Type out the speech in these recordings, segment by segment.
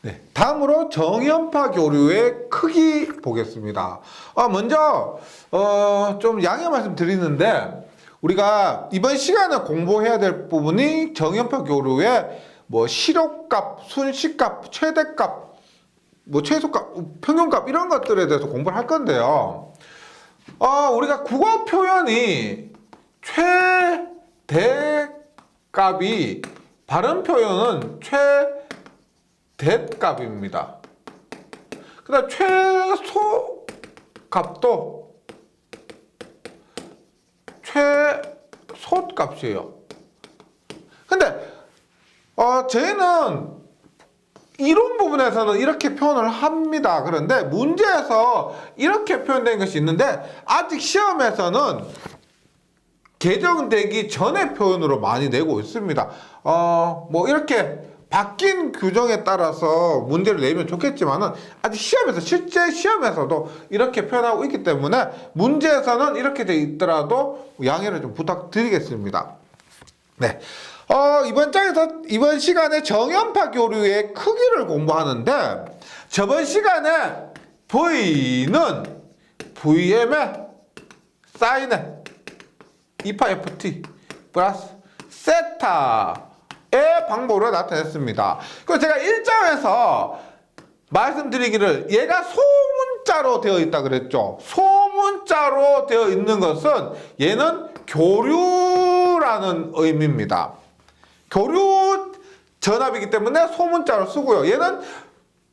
네, 다음으로 정연파 교류의 크기 보겠습니다. 먼저 좀 양해 말씀드리는데 우리가 이번 시간에 공부해야 될 부분이 정연파 교류의 뭐 실효값, 순식값, 최대값, 뭐 최소값, 평균값 이런 것들에 대해서 공부를 할 건데요. 우리가 국어 표현이 최대값이 발음 표현은 최대값입니다. 그 다음 최소값도 최소값이에요. 근데 저희는 이론 부분에서는 이렇게 표현을 합니다. 그런데 문제에서 이렇게 표현된 것이 있는데 아직 시험에서는 개정되기 전의 표현으로 많이 내고 있습니다. 뭐 이렇게 바뀐 규정에 따라서 문제를 내면 좋겠지만은 아직 시험에서 실제 시험에서도 이렇게 표현하고 있기 때문에 문제에서는 이렇게 돼 있더라도 양해를 좀 부탁드리겠습니다. 네. 이번 시간에 정연파 교류의 크기를 공부하는데 저번 시간에 V는 Vm의 사인의 2파 FT 플러스 세타의 방법으로 나타냈습니다. 그리고 제가 1장에서 말씀드리기를 얘가 소문자로 되어 있다 그랬죠. 소문자로 되어 있는 것은 얘는 교류라는 의미입니다. 교류 전압이기 때문에 소문자로 쓰고요. 얘는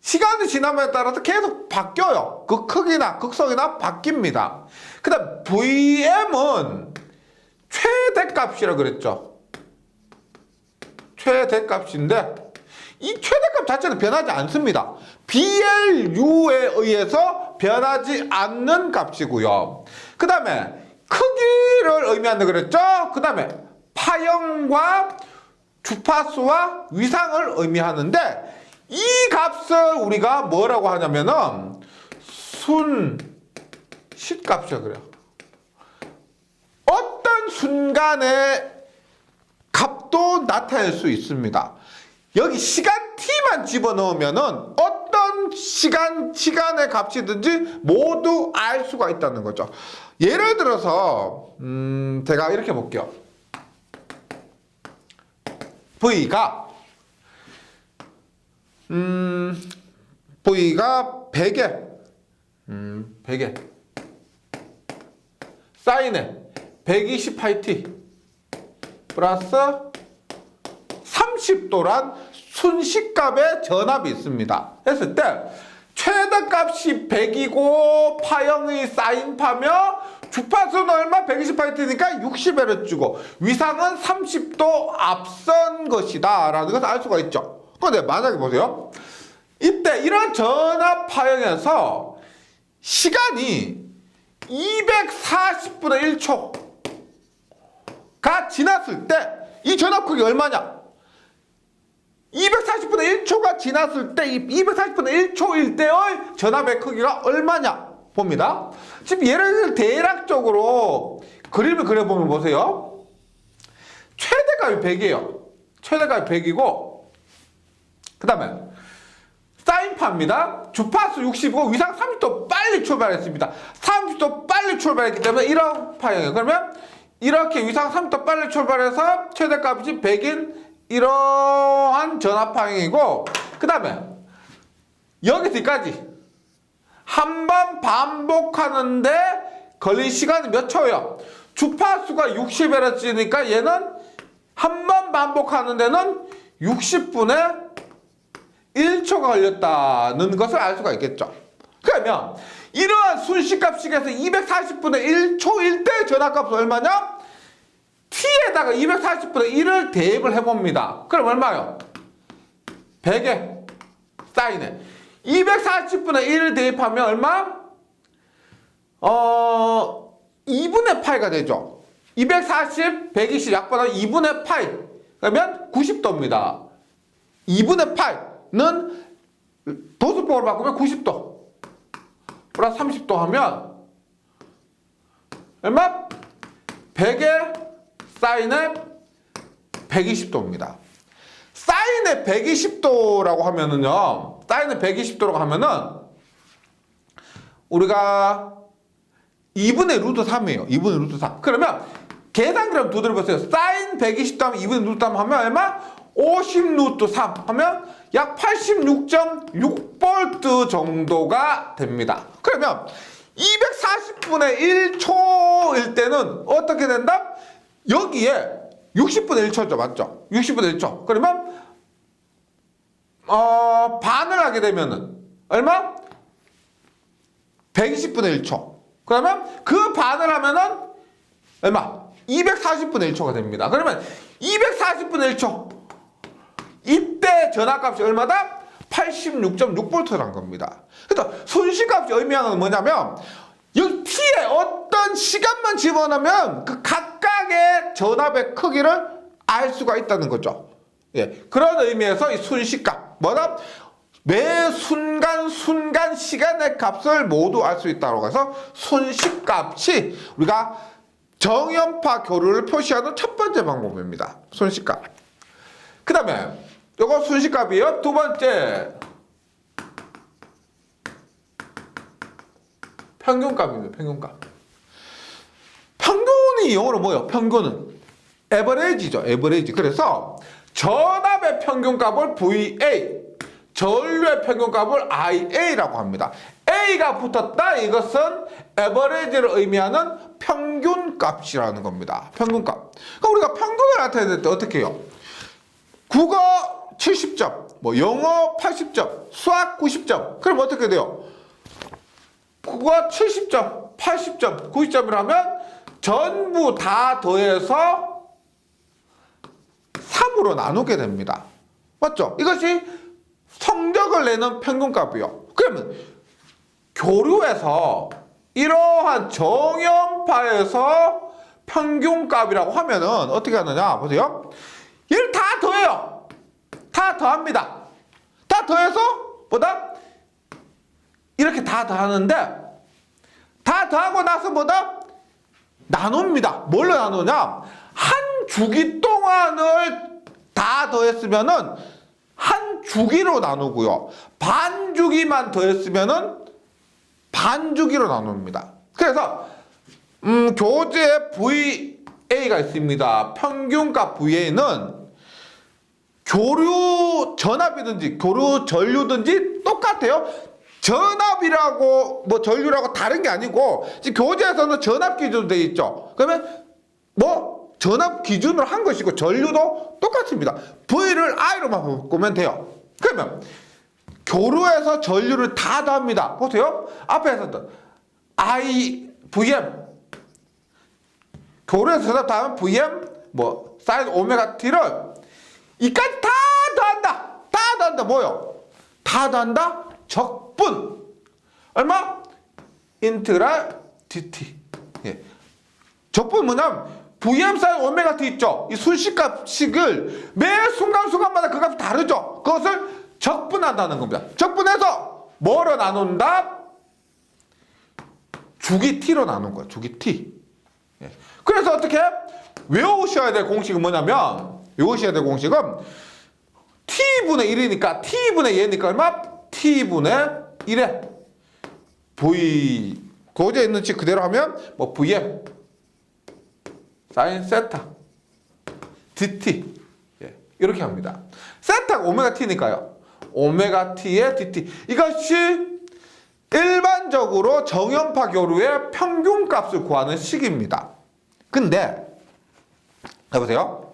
시간이 지남에 따라서 계속 바뀌어요. 그 크기나 극성이나 바뀝니다. 그 다음 VM은 최대값이라고 그랬죠. 최대값인데 이 최대값 자체는 변하지 않습니다. BLU에 의해서 변하지 않는 값이고요. 그 다음에 크기를 의미한다 그랬죠. 그 다음에 파형과 주파수와 위상을 의미하는데 이 값을 우리가 뭐라고 하냐면은 순식값이라고 그래요. 어떤 순간에 값도 나타낼 수 있습니다. 여기 시간 t만 집어넣으면은 어떤 시간의 값이든지 모두 알 수가 있다는 거죠. 예를 들어서 제가 이렇게 볼게요. V가 100에 사인에 120πt 플러스 30도란 순식값의 전압이 있습니다. 했을 때 최대값이 100이고 파형이 사인파며 주파수는 얼마? 120πt니까 60Hz고 위상은 30도 앞선 것이다 라는 것을 알 수가 있죠. 그런데 만약에 보세요. 이때 이런 전압 파형에서 시간이 240분의 1초가 지났을 때 이 전압 크기 얼마냐? 240분의 1초가 지났을 때 이 240분의 1초일 때의 전압의 크기가 얼마냐 봅니다. 지금 예를 들어 대략적으로 그림을 그려보면 보세요. 최대값이 100이에요. 최대값이 100이고 그 다음에 사인파입니다. 주파수 60이고 위상 30도 빨리 출발했습니다. 30도 빨리 출발했기 때문에 이런 파형이에요. 그러면 이렇게 위상 30도 빨리 출발해서 최대값이 100인 이러한 전압 파형이고 그 다음에 여기서 여기까지 한 번 반복하는데 걸린 시간이 몇 초예요? 주파수가 60Hz니까 얘는 한 번 반복하는 데는 60분의 1초가 걸렸다는 것을 알 수가 있겠죠. 그러면 이러한 순식값식에서 240분의 1초일 때 전압값은 얼마냐? t에다가 240분의 1을 대입을 해봅니다. 그럼 얼마요? 100에 사인에 240분의 1을 대입하면 얼마? 2분의 파이가 되죠. 240, 120 약분하면 2분의 파이 그러면 90도입니다. 2분의 파이는 도수법으로 바꾸면 90도 플러스 30도 하면 얼마? 100에 사인에 120도입니다. 사인에 120도라고 하면은요, 사인을 120도로 하면은 우리가 2분의 루트 3이에요. 2분의 루트 3. 그러면 계산 그럼 두드려 보세요. 사인 120도 하면 2분의 루트 3 하면 얼마? 50 루트 3 하면 약 86.6V 정도가 됩니다. 그러면 240분의 1초일 때는 어떻게 된다? 여기에 60분의 1초죠. 맞죠? 60분의 1초. 그러면 반을 하게 되면은 얼마? 120분의 1초. 그러면 그 반을 하면은 얼마? 240분의 1초가 됩니다. 그러면 240분의 1초. 이때 전압값이 얼마다? 86.6V라는 겁니다. 그래서 순시값이 의미하는 건 뭐냐면 여기 t에 어떤 시간만 집어넣으면 그 각각의 전압의 크기를 알 수가 있다는 거죠. 예, 그런 의미에서 이 순시값 뭐다? 매 순간 시간의 값을 모두 알 수 있다고 해서 순시값이 우리가 정연파 교류를 표시하는 첫 번째 방법입니다. 순시값. 그 다음에 이거 순시값이에요. 두 번째 평균값입니다. 평균값. 평균이 영어로 뭐예요? 평균은 에버리지죠. 에버리지. 그래서 전압의 평균값을 VA, 전류의 평균값을 IA라고 합니다. A가 붙었다. 이것은 에버리지를 의미하는 평균값이라는 겁니다. 평균값. 그럼 우리가 평균을 나타낼 때 어떻게 해요? 국어 70점, 뭐 영어 80점, 수학 90점. 그럼 어떻게 돼요? 국어 70점, 80점, 90점이라면 전부 다 더해서 3으로 나누게 됩니다. 맞죠? 이것이 성적을 내는 평균값이요. 그러면 교류에서 이러한 정연파에서 평균값이라고 하면은 어떻게 하느냐 보세요. 얘를 다 더해요. 다 더합니다. 다 더해서 뭐다? 이렇게 다 더하는데 다 더하고 나서 뭐다? 나눕니다. 뭘로 나누냐? 한 주기 동안을 다 더했으면은 한 주기로 나누고요. 반 주기만 더했으면은 반 주기로 나눕니다. 그래서 교재에 VA가 있습니다. 평균값 VA는 교류 전압이든지 교류 전류든지 똑같아요. 전압이라고 뭐 전류라고 다른 게 아니고 지금 교재에서는 전압 기준으로 되어 있죠. 그러면 뭐 전압 기준으로 한 것이고 전류도 똑같습니다. V를 I로만 바꾸면 돼요. 그러면 교류에서 전류를 다 더합니다. 보세요. 앞에서도 I, VM 교류에서 전압 더하면 VM 뭐 사인 오메가 T를 이까지 다 더한다. 다 더한다. 뭐요? 다 더한다. 적분 얼마? 인트랄 dt. 예. 적분 뭐냐면 VM 사인 오메가 t 있죠. 이 순시값식을 매 순간마다 그 값이 다르죠. 그것을 적분한다는 겁니다. 적분해서 뭐로 나눈다? 주기 t로 나눈 거예요. 주기 t. 예. 그래서 어떻게 외우셔야 될 공식은 뭐냐면 외우셔야 될 공식은 t분의 1이니까 t분의 얘니까 얼마? t분의 1에 v 교재에 있는 식 그대로 하면 뭐 vm 사인 세타 dt 예, 이렇게 합니다. 세타가 오메가 t니까요. 오메가 t의 dt 이것이 일반적으로 정연파 교류의 평균값을 구하는 식입니다. 근데 해보세요.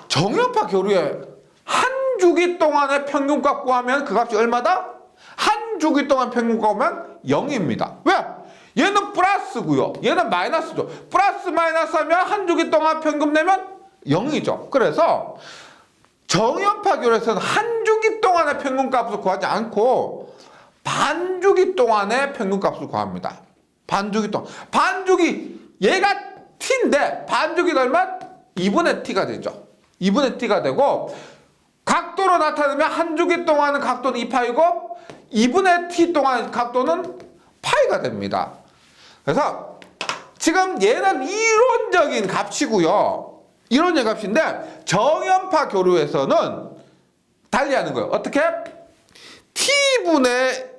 정연파 교류의 한 주기 동안의 평균값 구하면 그 값이 얼마다? 한 주기 동안 평균값 구하면 0입니다. 왜? 얘는 플러스고요. 얘는 마이너스죠. 플러스 마이너스 하면 한 주기 동안 평균 내면 0이죠. 그래서 정연파 교류에서는 한 주기 동안의 평균값을 구하지 않고 반주기 동안의 평균값을 구합니다. 반주기 동안. 반주기 얘가 t인데 반주기가 얼마? 2분의 t가 되죠. 2분의 t가 되고 각도로 나타내면 한 주기 동안은 각도는 2파이고 2분의 t 동안 각도는 파이가 됩니다. 그래서 지금 얘는 이론적인 값이고요. 이론적인 값인데 정연파 교류에서는 달리하는 거예요. 어떻게? t분의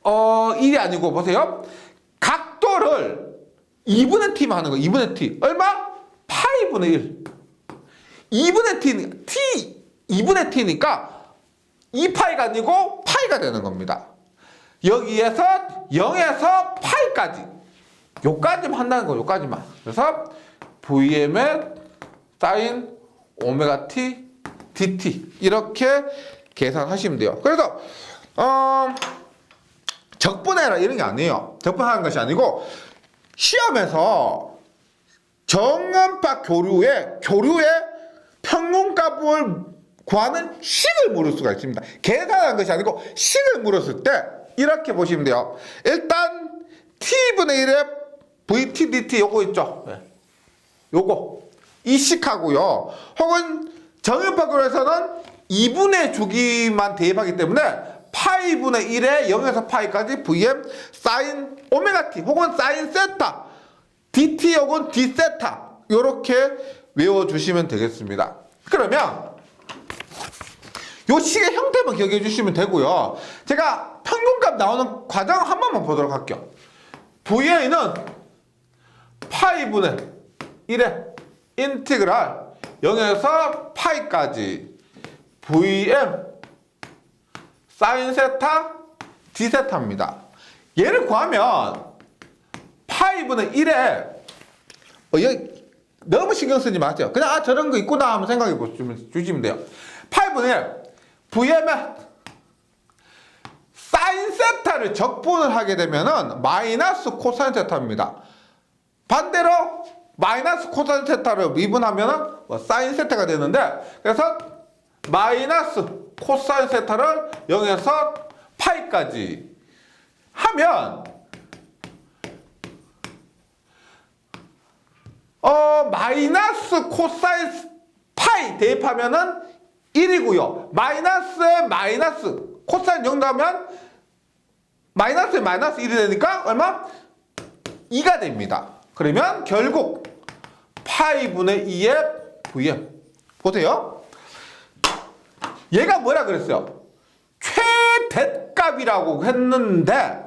1이 아니고 보세요. 각도를 2분의 t만 하는 거예요. 2분의 t. 얼마? 파이분의 1. 2분의 t니까 2파이가 아니고 파이가 되는 겁니다. 여기에서 0에서 파이까지. 요까지만 한다는 거예요. 요까지만. 그래서 Vm의 사인 오메가 t dt 이렇게 계산하시면 돼요. 그래서 적분해라 이런 게 아니에요. 적분하는 것이 아니고 시험에서 정음파 교류의 평균값을 구하는 식을 물을 수가 있습니다. 계산하는 것이 아니고 식을 물었을 때 이렇게 보시면 돼요. 일단 t분의 1의 vt dt 요거 있죠. 요거 이 식하고요. 혹은 정음파 교류에서는 2분의 주기만 대입하기 때문에 파이분의 1에 0에서 파이까지 vm 사인 오메가 t 혹은 사인 세타 dt 혹은 d 세타 요렇게 외워주시면 되겠습니다. 그러면 요 식의 형태만 기억해 주시면 되고요. 제가 평균값 나오는 과정 한 번만 보도록 할게요. VA는 파이분의 1의 인티그랄 0에서 파이까지 VM 사인 세타 d 세타입니다. 얘를 구하면 파이분의 1에 너무 신경 쓰지 마세요. 그냥 저런 거 있구나 하면 생각해 주시면 돼요. 파이분의 1 VM의 사인 세타를 적분을 하게 되면은 마이너스 코사인 세타입니다. 반대로 마이너스 코사인 세타를 미분하면은 사인 세타가 되는데, 그래서 마이너스 코사인 세타를 0에서 파이까지 하면 마이너스 코사인 파이 대입하면은 1이고요. 마이너스에 마이너스 코사인 0 나오면 마이너스에 마이너스 1이 되니까 얼마? 2가 됩니다. 그러면 결국 파이분의 2의 VM 보세요. 얘가 뭐라 그랬어요? 최대값이라고 했는데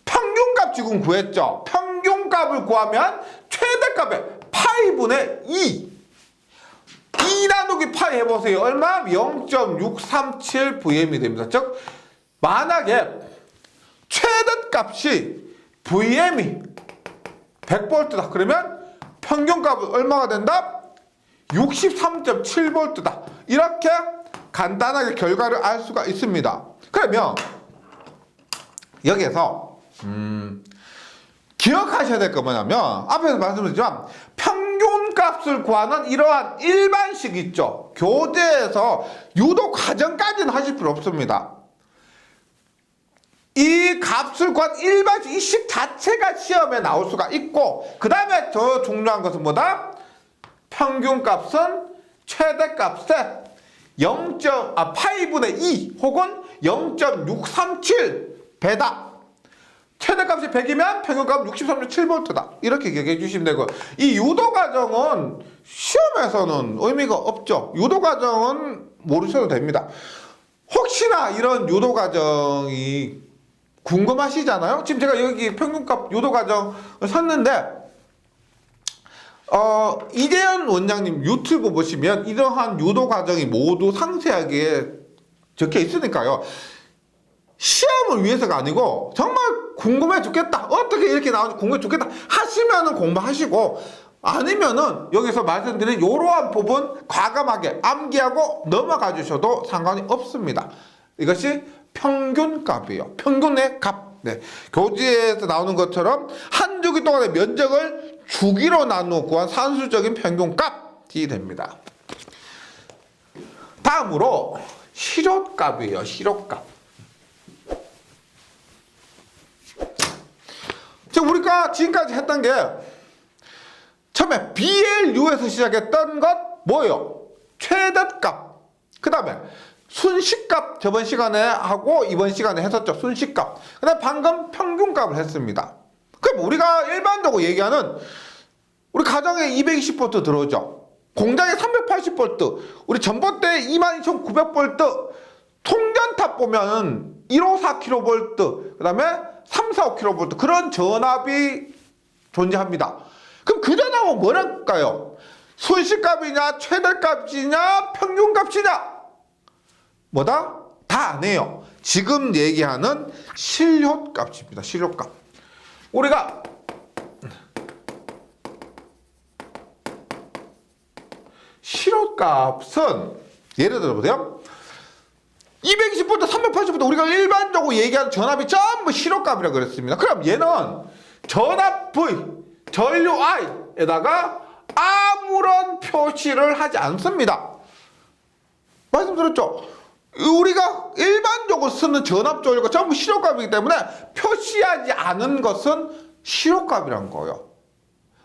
평균값 지금 구했죠. 평균값을 구하면 최대값의 파이분의 2 나누기 파이 해보세요. 얼마? 0.637VM이 됩니다. 즉 만약에 최대값이 VM이 100V다. 그러면 평균값은 얼마가 된다? 63.7V다. 이렇게 간단하게 결과를 알 수가 있습니다. 그러면 여기에서 기억하셔야 될 거 뭐냐면 앞에서 말씀드렸지만 평균값을 구하는 이러한 일반식 있죠. 교재에서 유도 과정까지는 하실 필요 없습니다. 이 값을 구한 일반식 이 식 자체가 시험에 나올 수가 있고, 그 다음에 더 중요한 것은 뭐다? 평균값은 최대값의 파이분의 2 혹은 0.637배다. 최대값이 100이면 평균값은 63.7V다. 이렇게 기억해 주시면 되고, 이 유도 과정은 시험에서는 의미가 없죠. 유도 과정은 모르셔도 됩니다. 혹시나 이런 유도 과정이 궁금하시잖아요. 지금 제가 여기 평균값 유도 과정을 썼는데 이재현 원장님 유튜브 보시면 이러한 유도 과정이 모두 상세하게 적혀 있으니까요. 시험을 위해서가 아니고 정말 궁금해 죽겠다, 어떻게 이렇게 나오는지 궁금해 죽겠다 하시면은 공부하시고, 아니면은 여기서 말씀드린 이러한 부분 과감하게 암기하고 넘어가 주셔도 상관이 없습니다. 이것이 평균값이에요. 평균의 값. 네. 교재에서 나오는 것처럼 한 주기 동안의 면적을 주기로 나누어 구한 산술적인 평균값이 됩니다. 다음으로 실효값이에요. 실효값. 지금 우리가 지금까지 했던 게 처음에 BLU에서 시작했던 것 뭐예요? 최대값. 그 다음에 순식값 저번 시간에 하고 이번 시간에 했었죠. 순식값. 그 다음에 방금 평균값을 했습니다. 그럼 우리가 일반적으로 얘기하는 우리 가정에 220V 들어오죠. 공장에 380V, 우리 전봇대에 22,900V, 통전탑 보면 154kV, 그 다음에 345kV 그런 전압이 존재합니다. 그럼 그 전압은 뭐랄까요? 순시값이냐, 최대값이냐, 평균값이냐? 뭐다? 다 안 해요. 지금 얘기하는 실효값입니다. 실효값. 우리가 실효값은 예를 들어 보세요. 220V, 380V 우리가 일반적으로 얘기하는 전압이 전부 실효값이라고 그랬습니다. 그럼 얘는 전압 V, 전류 I에다가 아무런 표시를 하지 않습니다. 말씀드렸죠? 우리가 일반적으로 쓰는 전압 전류가 전부 실효값이기 때문에 표시하지 않은 것은 실효값이란 거예요.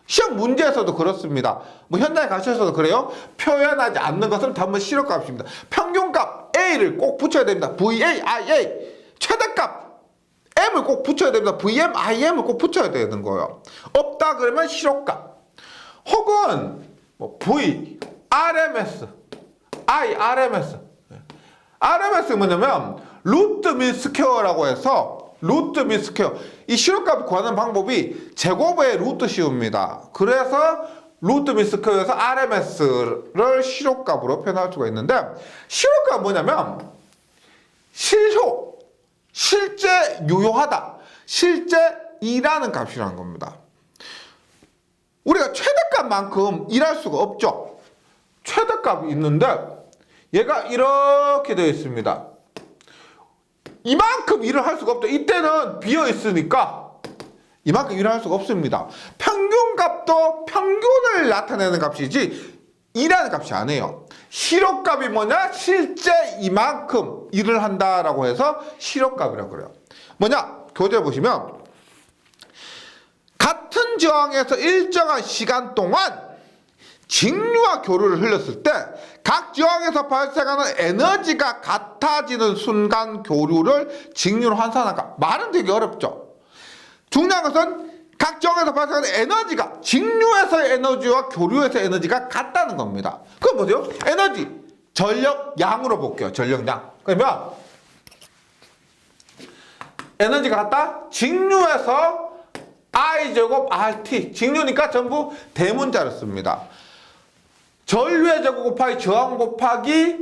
시험 문제에서도 그렇습니다. 뭐 현장에 가셔서도 그래요. 표현하지 않는 것은 전부 실효값입니다. 평균값 A를 꼭 붙여야 됩니다. VA, IA. 최대값 M을 꼭 붙여야 됩니다. VM, IM을 꼭 붙여야 되는 거예요. 없다 그러면 실효값. 혹은 뭐 V, RMS, I, RMS. RMS 뭐냐면 루트 민 스퀘어라고 해서 루트 민 스퀘어. 이 실효값 구하는 방법이 제곱의 루트 씌웁니다. 그래서 루트 민 스퀘어에서 RMS를 실효값으로 표현할 수가 있는데 실효값은 뭐냐면 실효, 실제 유효하다, 실제 일하는 값이라는 겁니다. 우리가 최대값만큼 일할 수가 없죠. 최대값이 있는데 얘가 이렇게 되어 있습니다. 이만큼 일을 할 수가 없죠. 이때는 비어 있으니까 이만큼 일을 할 수가 없습니다. 평균값도 평균을 나타내는 값이지 일하는 값이 아니에요. 실효값이 뭐냐? 실제 이만큼 일을 한다라고 해서 실효값이라고 그래요. 뭐냐? 교재 보시면 같은 저항에서 일정한 시간 동안 직류와 교류를 흘렸을 때 각 저항에서 발생하는 에너지가 같아지는 순간 교류를 직류로 환산할까? 말은 되게 어렵죠. 중요한 것은 각 저항에서 발생하는 에너지가 직류에서의 에너지와 교류에서의 에너지가 같다는 겁니다. 그럼 뭐죠? 에너지, 전력량으로 볼게요. 전력량. 그러면 에너지가 같다? 직류에서 I제곱 RT. 직류니까 전부 대문자를 씁니다. 전류의 제곱 곱하기 저항 곱하기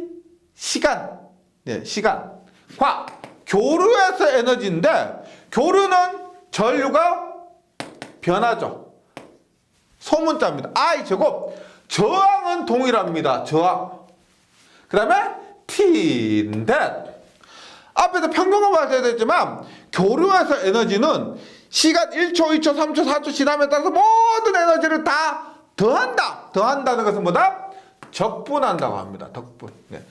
시간. 네, 시간. 과 교류에서 에너지인데 교류는 전류가 변하죠. 소문자입니다. I 제곱. 저항은 동일합니다. 저항. 그 다음에 T인데 앞에서 평균값 발생이 됐지만 교류에서 에너지는 시간 1초, 2초, 3초, 4초 지남에 따라서 모든 에너지를 다 더한다. 더한다는 것은 뭐다? 적분한다고 합니다. 덕분. 네.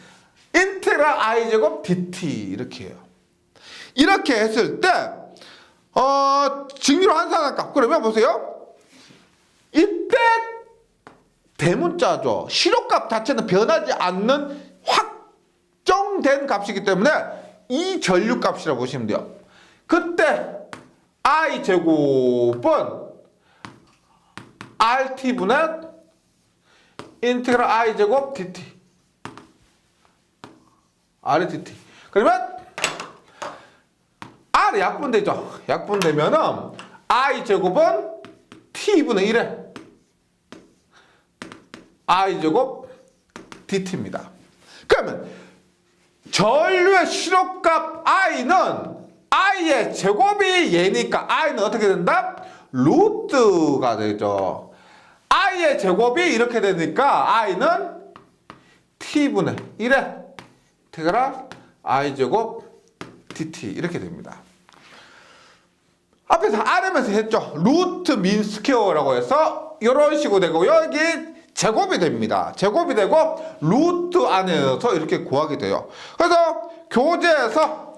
인테그랄 I제곱 DT 이렇게 해요. 이렇게 했을 때 직류로 환산한 값. 그러면 보세요. 이때 대문자죠. 실효값 자체는 변하지 않는 확정된 값이기 때문에 이 전류값이라고 보시면 돼요. 그때 I제곱은 RT분의 인테그랄 I제곱 DT. RDT. 그러면 R이 약분되죠. 약분되면은 I제곱은 T분의 1에 I제곱 DT입니다. 그러면 전류의 실효값 I는 I의 제곱이 얘니까 I는 어떻게 된다? 루트가 되죠. I의 제곱이 이렇게 되니까 I는 T분의 1에 인테그랄 I제곱 DT 이렇게 됩니다. 앞에서 RM에서 했죠. 루트 민 스퀘어라고 해서 이런 식으로 되고 여기 제곱이 됩니다. 제곱이 되고 루트 안에서 이렇게 구하게 돼요. 그래서 교재에서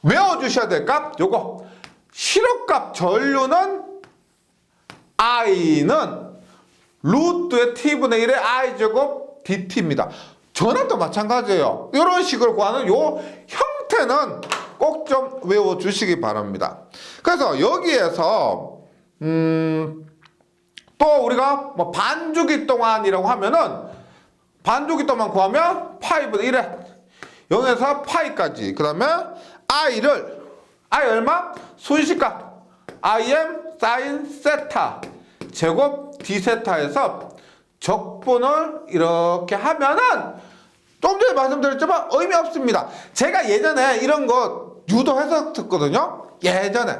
외워주셔야 될 값 요거 실효값 전류는 I는 루트의 T분의 1의 I제곱 DT입니다. 전압도 마찬가지예요. 이런 식으로 구하는 요 형태는 꼭 좀 외워주시기 바랍니다. 그래서 여기에서 또 우리가 뭐 반주기 동안이라고 하면은 반주기 동안 구하면 파이분의 1에 0에서 파이까지. 그 다음에 I 얼마? 순식값 im sin 세타 제곱 d 세타에서 적분을 이렇게 하면은 좀 전에 말씀드렸지만 의미 없습니다. 제가 예전에 이런 거 유도했었거든요. 예전에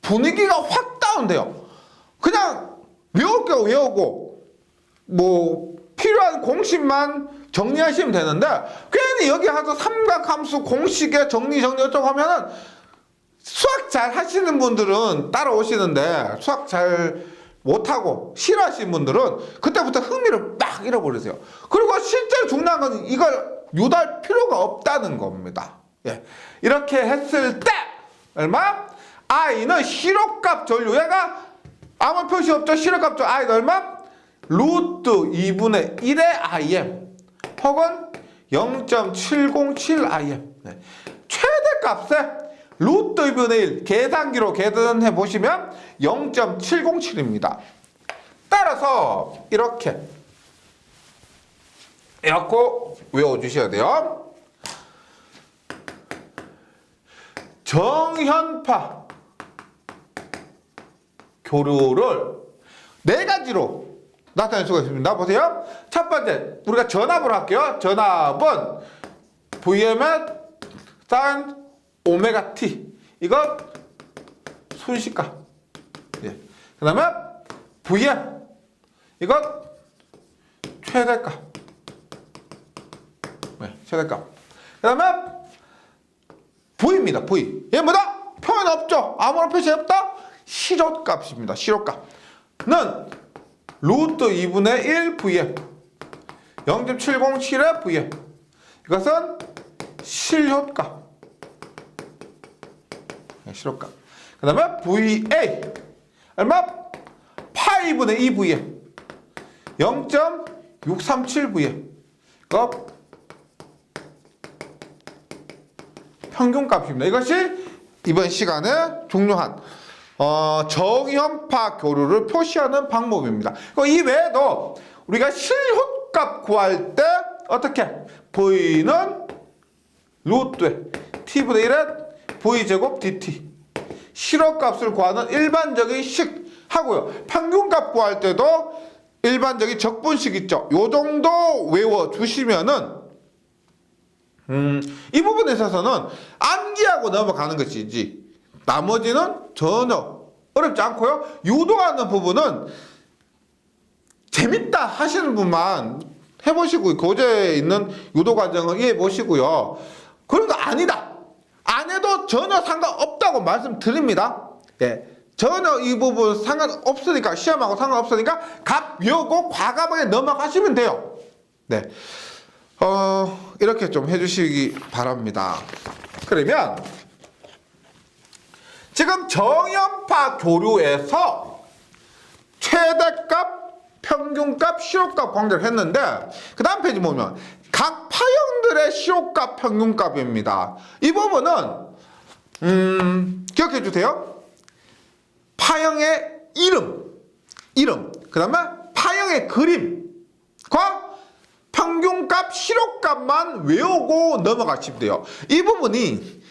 분위기가 확 다운돼요. 그냥 외울 거 외우고 뭐 필요한 공식만 정리하시면 되는데 괜히 여기 와서 삼각함수 공식에 정리 어쩌고 하면은 수학 잘 하시는 분들은 따라오시는데 수학 잘 못하고 싫어하시는 분들은 그때부터 흥미를 막 잃어버리세요. 그리고 실제로 중요한 건 이걸 유도할 필요가 없다는 겁니다. 예. 이렇게 했을 때 얼마? i는 실호값 전류. 얘가 아무 표시 없죠. 실호값 전류. i는 얼마? 루트 2분의 1의 im 혹은 0.707im. 네. 최대값에 루트 2분의 1 계산기로 계산해 보시면 0.707입니다. 따라서 이렇게 외워주셔야 돼요. 정현파 교류를 네 가지로 나타낼 수가 있습니다. 보세요. 첫 번째, 우리가 전압을 할게요. 전압은 Vm의 sin 오메가 t. 이거 순식값. 예. 그 다음에 Vm. 이건 최대값. 네, 최대값. 그 다음에 V입니다. V. 얘 뭐다? 표현 없죠? 아무런 표시 없다? 실호값입니다. 실호값는 루트 2분의 1 Vm 0.707의 Vm. 이것은 실효값. 실효값. 그 다음에 VA 얼마? 파이분의 2 Vm 0.637 Vm. 이거 평균값입니다. 이것이 이번 시간에 중요한 정현파 교류를 표시하는 방법입니다. 이 외에도 우리가 실효값 구할 때 어떻게? V는 루트에 t분의 1에 V제곱 dt. 실효값을 구하는 일반적인 식 하고요. 평균값 구할 때도 일반적인 적분식 있죠. 요 정도 외워주시면은 이 부분에 있어서는 암기하고 넘어가는 것이지 나머지는 전혀 어렵지 않고요. 유도하는 부분은 재밌다 하시는 분만 해보시고 교재에 있는 유도 과정을 이해해 보시고요. 그런 거 아니다 안 해도 전혀 상관없다고 말씀드립니다. 예, 전혀 이 부분 상관없으니까 시험하고 상관없으니까 값 외우고 과감하게 넘어가시면 돼요. 네, 이렇게 좀 해주시기 바랍니다. 그러면 지금 정현파 교류에서 최대값, 평균값, 실효값 관계를 했는데 그 다음 페이지 보면 각 파형들의 실효값, 평균값입니다. 이 부분은 기억해 주세요. 파형의 이름, 그 다음에 파형의 그림과 평균값, 실효값만 외우고 넘어가시면 돼요. 이 부분이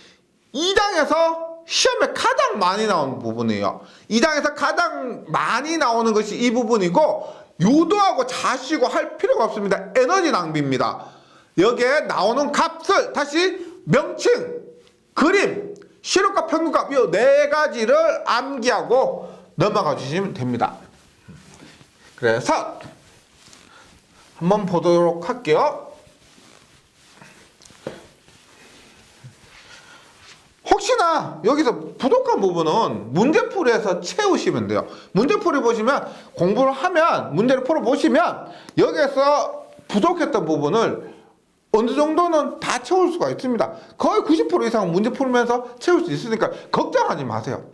2장에서 시험에 가장 많이 나오는 부분이에요. 2장에서 가장 많이 나오는 것이 이 부분이고 유도하고 자시고 할 필요가 없습니다. 에너지 낭비입니다. 여기에 나오는 값을 다시 명칭, 그림, 실효값, 평균값 이 네 가지를 암기하고 넘어가 주시면 됩니다. 그래서 한번 보도록 할게요. 혹시나 여기서 부족한 부분은 문제풀이에서 채우시면 돼요. 문제풀이 보시면 공부를 하면 문제를 풀어보시면 여기에서 부족했던 부분을 어느 정도는 다 채울 수가 있습니다. 거의 90% 이상은 문제 풀면서 채울 수 있으니까 걱정하지 마세요.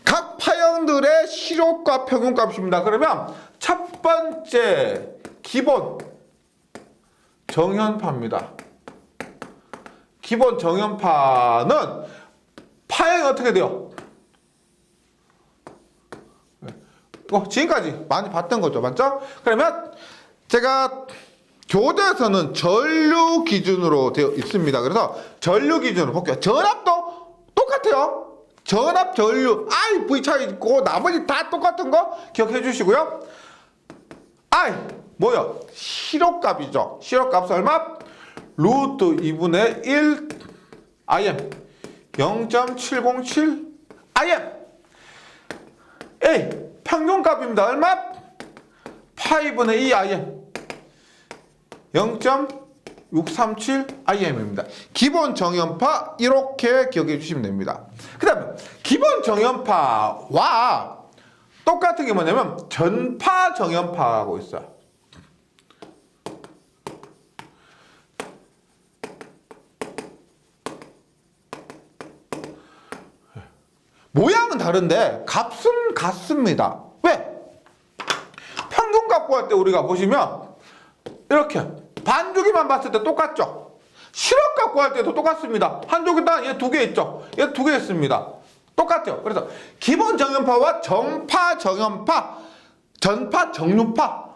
각 파형들의 실효값, 평균값입니다. 그러면 첫 번째 기본 정현파입니다. 기본 정현파는 파형이 어떻게 돼요? 지금까지 많이 봤던 거죠. 맞죠? 그러면 제가 교재에서는 전류 기준으로 되어 있습니다. 그래서 전류 기준으로 볼게요. 전압도 똑같아요. 전압, 전류, I, V 차이 있고 나머지 다 똑같은 거 기억해 주시고요. I 뭐요? 시력값이죠. 시력값은 얼마? 루트 2분의 1 IM 0.707 IM. A 평균값입니다. 얼마? 파이분의 2 IM 0.637 IM입니다. 기본 정연파 이렇게 기억해 주시면 됩니다. 그 다음에 기본 정연파와 똑같은 게 뭐냐면 전파 정연파하고 있어요. 모양은 다른데 값은 같습니다. 왜? 평균값 구할 때 우리가 보시면 이렇게 반주기만 봤을 때 똑같죠? 실업값 구할 때도 똑같습니다. 한 조기당 얘 두 개 있죠? 얘 두 개 있습니다. 똑같아요. 그래서 기본 정연파와 정파 정연파, 전파 정류파는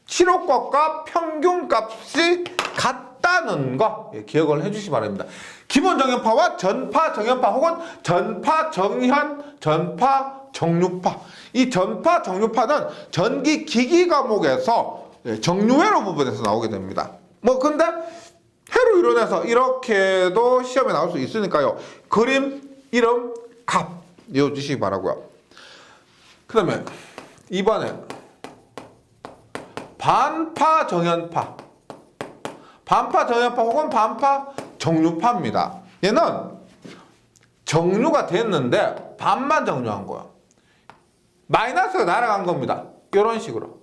실업값과 평균값이 같다는 거 기억을 해주시기 바랍니다. 기본 정연파와 전파 정연파 혹은 전파 정현, 전파 정류파. 이 전파 정류파는 전기 기기 과목에서 정류회로 부분에서 나오게 됩니다. 뭐 근데 회로 이론에서 이렇게도 시험에 나올 수 있으니까요. 그림, 이름, 값 외워주시기 바라고요. 그 다음에 2번에 반파 정연파. 반파 정연파 혹은 반파 정류파입니다. 얘는 정류가 됐는데 반만 정류한 거야. 마이너스가 날아간 겁니다. 이런 식으로.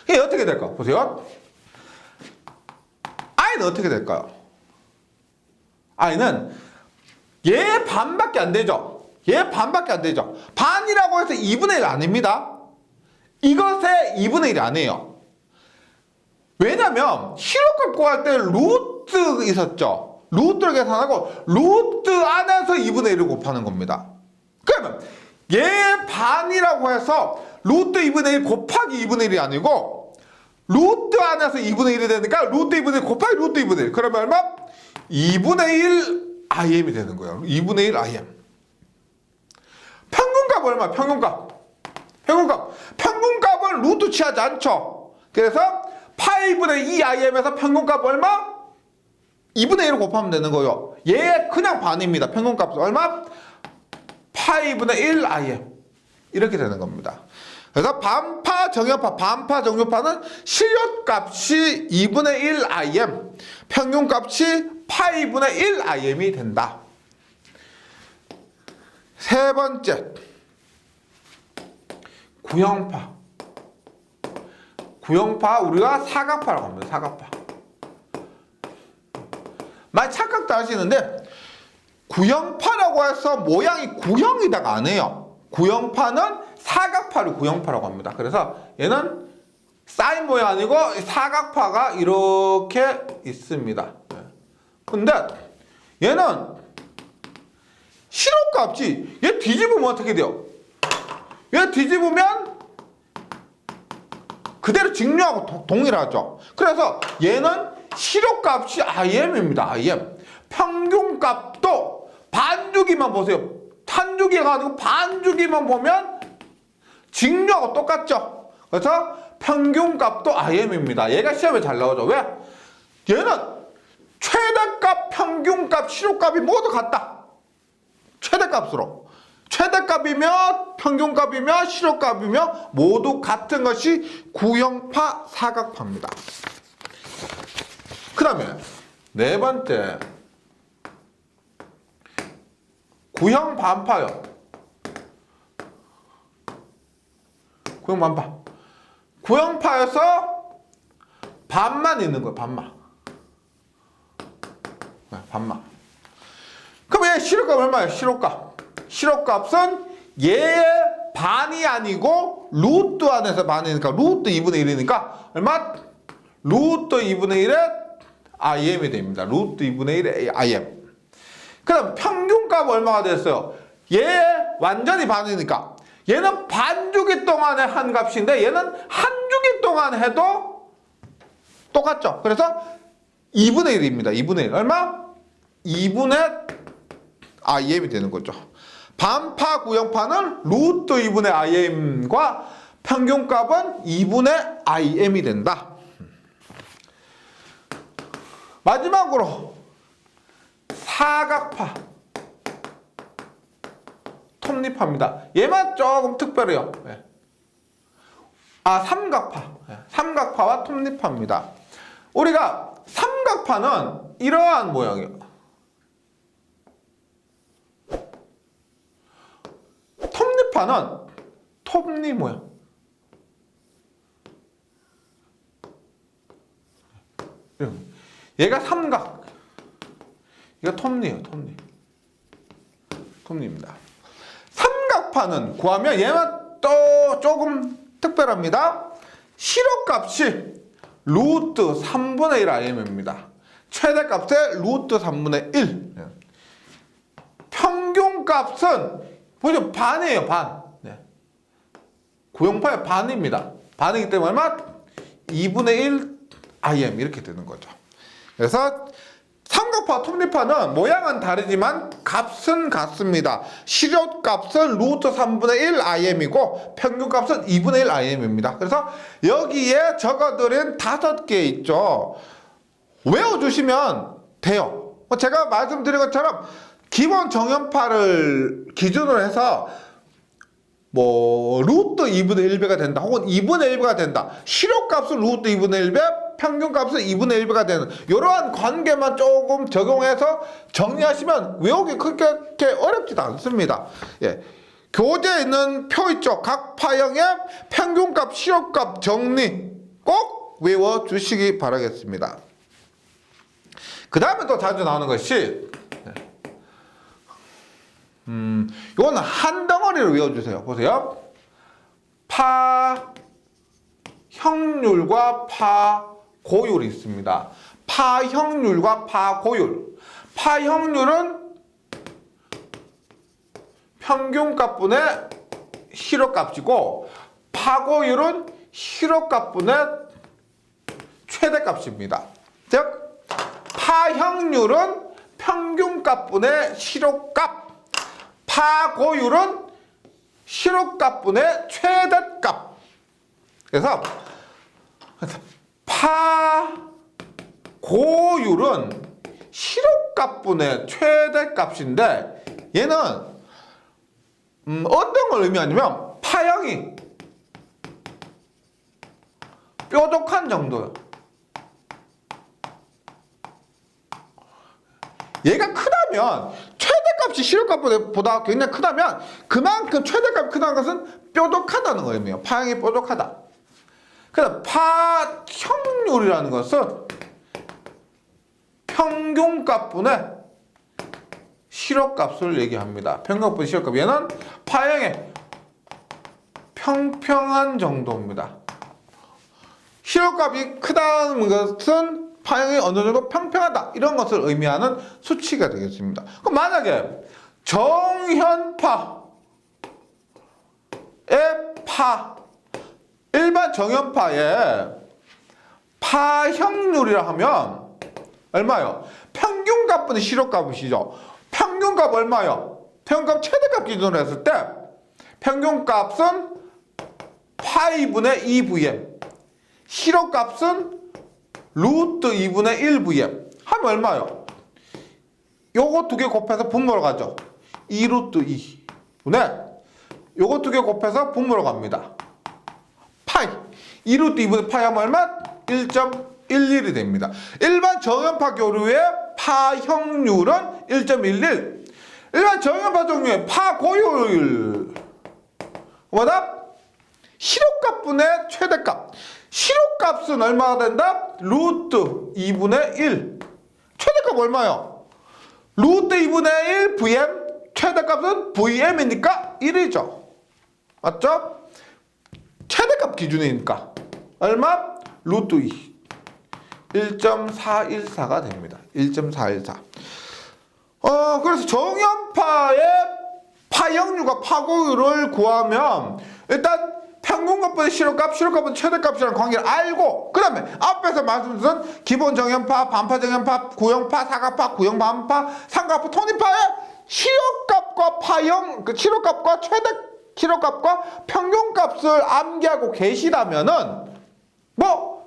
이게 어떻게 될까? 보세요. I는 어떻게 될까요? I는 얘 반밖에 안 되죠. 얘 반밖에 안 되죠. 반이라고 해서 2분의 1 아닙니다. 이것의 2분의 1이 아니에요. 왜냐면 실업값 구할 때 루트 있었죠. 루트를 계산하고 루트 안에서 2분의 1을 곱하는 겁니다. 그러면 얘 반이라고 해서 루트 2분의 1 곱하기 2분의 1이 아니고 루트 안에서 2분의 1이 되니까 루트 2분의 1 곱하기 루트 2분의 1. 그러면 얼마? 2분의 1 IM이 되는 거예요. 2분의 1 IM. 평균값 얼마? 평균값. 평균값은 루트 취하지 않죠. 그래서 파이분의 2 IM에서 평균값 얼마? 2분의 1을 곱하면 되는 거예요. 얘 그냥 반입니다. 평균값은 얼마? 파이분의 1 IM. 이렇게 되는 겁니다. 그래서 반파 정연파, 반파 정류파는 실력값이 2분의 1 IM, 평균값이 파이분의 1 IM이 된다. 세 번째, 구형파. 구형파 우리가 사각파라고 합니다. 사각파. 많이 착각도 하시는데 구형파라고 해서 모양이 구형이다가 아니에요. 구형파는 사각파를 구형파라고 합니다. 그래서 얘는 사인 모양 아니고 사각파가 이렇게 있습니다. 근데 얘는 실업값이 얘 뒤집으면 어떻게 돼요? 얘 뒤집으면 그대로 직류하고 동일하죠. 그래서 얘는 실업값이 IM입니다. IM. 평균값도 반주기만 보세요. 탄주기가 아니고 반주기만 보면 직류하고 똑같죠. 그래서 평균값도 IM입니다. 얘가 시험에 잘 나오죠. 왜? 얘는 최대값, 평균값, 실업값이 모두 같다. 최대값으로. 최대값이며 평균값이며 실업값이며 모두 같은 것이 구형파 사각파입니다. 그 다음에 네 번째, 구형 반파요. 구형 반파. 구형파에서 반만 있는 거예요. 반만. 반만. 그럼 얘 실업값 얼마예요? 실업값. 실업값은 얘의 반이 아니고 루트 안에서 반이니까 루트 2분의 1이니까 얼마? 루트 2분의 1의 IM이 됩니다. 루트 2분의 1의 IM. 그 다음 평균값 얼마가 됐어요? 얘 완전히 반이니까 얘는 반주기 동안에 한 값인데 얘는 한 주기 동안 해도 똑같죠. 그래서 2분의 1입니다. 2분의 1. 얼마? 2분의 IM이 되는 거죠. 반파 구형파는 루트 2분의 IM과 평균값은 2분의 IM이 된다. 마지막으로 사각파 톱니파입니다. 얘만 조금 특별해요. 삼각파. 삼각파와 톱니파입니다. 우리가 삼각파는 이러한 모양이에요. 톱니파는 톱니 모양. 얘가 삼각. 얘가 톱니예요. 톱니. 톱니입니다. 삼각파는 구하면 얘만 또 조금 특별합니다. 실효값이 루트 3분의 1 IM입니다. 최대값의 루트 3분의 1. 평균값은 보시면 반이에요. 반. 구형파의 반입니다. 반이기 때문에 얼마? 2분의 1 IM 이렇게 되는 거죠. 그래서 삼각파, 톱니파는 모양은 다르지만 값은 같습니다. 실효값은 루트 3분의 1 IM이고 평균값은 2분의 1 IM입니다. 그래서 여기에 적어드린 5개 있죠. 외워주시면 돼요. 제가 말씀드린 것처럼 기본 정연파를 기준으로 해서 루트 2분의 1배가 된다 혹은 2분의 1배가 된다. 실효값은 루트 2분의 1배, 평균값은 2분의 1배가 되는 이러한 관계만 조금 적용해서 정리하시면 외우기 그렇게 어렵지도 않습니다. 교재에 있는 표 있죠. 각 파형의 평균값, 실효값 정리 꼭 외워주시기 바라겠습니다. 그 다음에 또 자주 나오는 것이 이거는 한 덩어리로 외워주세요. 보세요. 파형률과 파고율이 있습니다. 파형률과 파고율. 파형률은 평균값분의 실효값이고 파고율은 실효값분의 최대값입니다. 즉 파형률은 평균값분의 실효값, 파고율은 실효값분의 최대값. 그래서 파고율은 실효값분의 최대값인데 얘는 어떤 걸 의미하냐면 파형이 뾰족한 정도예요. 얘가 크다면 최대값이 실효값보다 굉장히 크다면 그만큼 최대값이 크다는 것은 뾰족하다는 의미예요. 파형이 뾰족하다. 그래서 파형률이라는 것은 평균값분의 실효값을 얘기합니다. 평균값분의 실효값. 얘는 파형의 평평한 정도입니다. 실효값이 크다는 것은 파형이 어느 정도 평평하다 이런 것을 의미하는 수치가 되겠습니다. 그럼 만약에 정현파의 일반 정현파의 파형률이라 하면 얼마요? 평균값분의 실효값이죠. 평균값 얼마요? 평균값 최대값 기준으로 했을 때 평균값은 파이분의 2VM, 실효값은 루트 2분의 1VM 하면 얼마요? 요거 두 개 곱해서 분모로 가죠. 2루트 2분의 요거 두 개 곱해서 분모로 갑니다. 파이 2루트 2분의 파이 하면 얼마? 1.11이 됩니다. 일반 정연파 교류의 파형률은 1.11. 일반 정연파 종류의 파고율 뭐다? 실효값분의 최대값. 실효값은 얼마가 된다? 루트 2분의 1. 최대값 얼마요? 루트 2분의 1 VM. 최대값은 VM이니까 1이죠. 맞죠? 최대값 기준이니까 얼마? 루트 2. 1.414가 됩니다. 1.414. 그래서 정연파의 파형률과 파고율을 구하면 일단 평균값보다 실효값보다 최대값이라는 관계를 알고, 그 다음에 앞에서 말씀드린 기본 정연파, 반파 정연파, 구형파, 사각파, 구형반파, 삼각파, 토니파의 실효값과 실효값과 최대 실효값과 평균값을 암기하고 계시다면은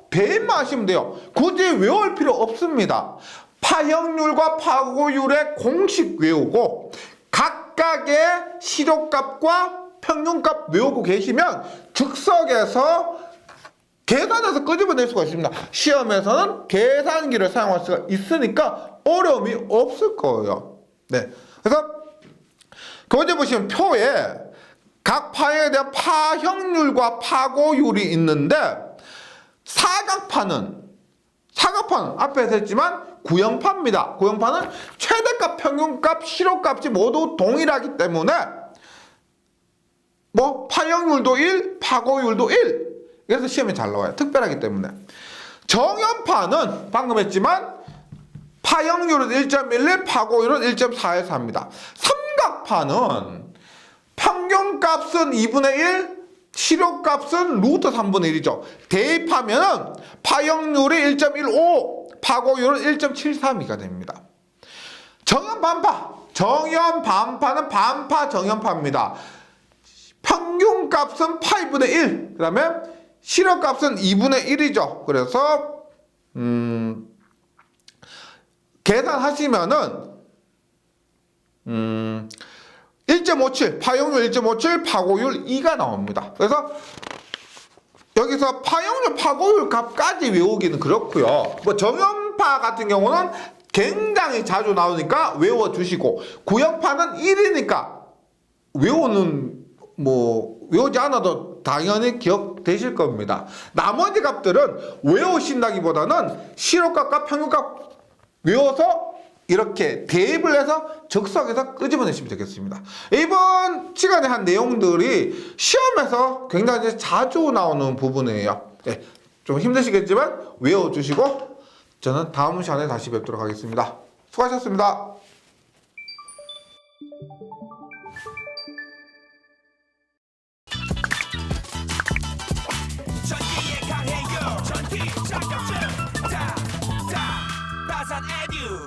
배임만 하시면 돼요. 굳이 외울 필요 없습니다. 파형률과 파고율의 공식 외우고 각각의 실효값과 평균값 외우고 계시면 즉석에서 계산해서 끄집어낼 수가 있습니다. 시험에서는 계산기를 사용할 수가 있으니까 어려움이 없을 거예요. 네. 그래서 그 번째 보시면 표에 각 파에 대한 파형률과 파고율이 있는데 사각파는 앞에서 했지만 구형파입니다. 구형파는 최대값, 평균값, 실효값이 모두 동일하기 때문에 파형률도 1, 파고율도 1. 그래서 시험에 잘 나와요. 특별하기 때문에. 정연파는 방금 했지만 파형률은 1.11, 파고율은 1.414입니다. 삼각파는 평균값은 2분의 1, 실효값은 루트 3분의 1이죠. 대입하면은 파형률이 1.15, 파고율은 1.73이가 됩니다. 정연반파는 반파 정연파입니다. 평균값은 파이분의 1, 그 다음에 실효값은 2분의 1이죠. 그래서 계산하시면은 1.57, 파형률 1.57, 파고율 2가 나옵니다. 그래서 여기서 파형률, 파고율 값까지 외우기는 그렇고요. 정연파 같은 경우는 굉장히 자주 나오니까 외워주시고, 구형파는 1이니까 외우지 않아도 당연히 기억되실 겁니다. 나머지 값들은 외우신다기보다는 실효값과 평균값 외워서 이렇게 대입을 해서 즉석에서 끄집어내시면 되겠습니다. 이번 시간에 한 내용들이 시험에서 굉장히 자주 나오는 부분이에요. 네, 좀 힘드시겠지만 외워주시고 저는 다음 시간에 다시 뵙도록 하겠습니다. 수고하셨습니다. 전기에 강해요. 전기 장갑증 다 파산 에듀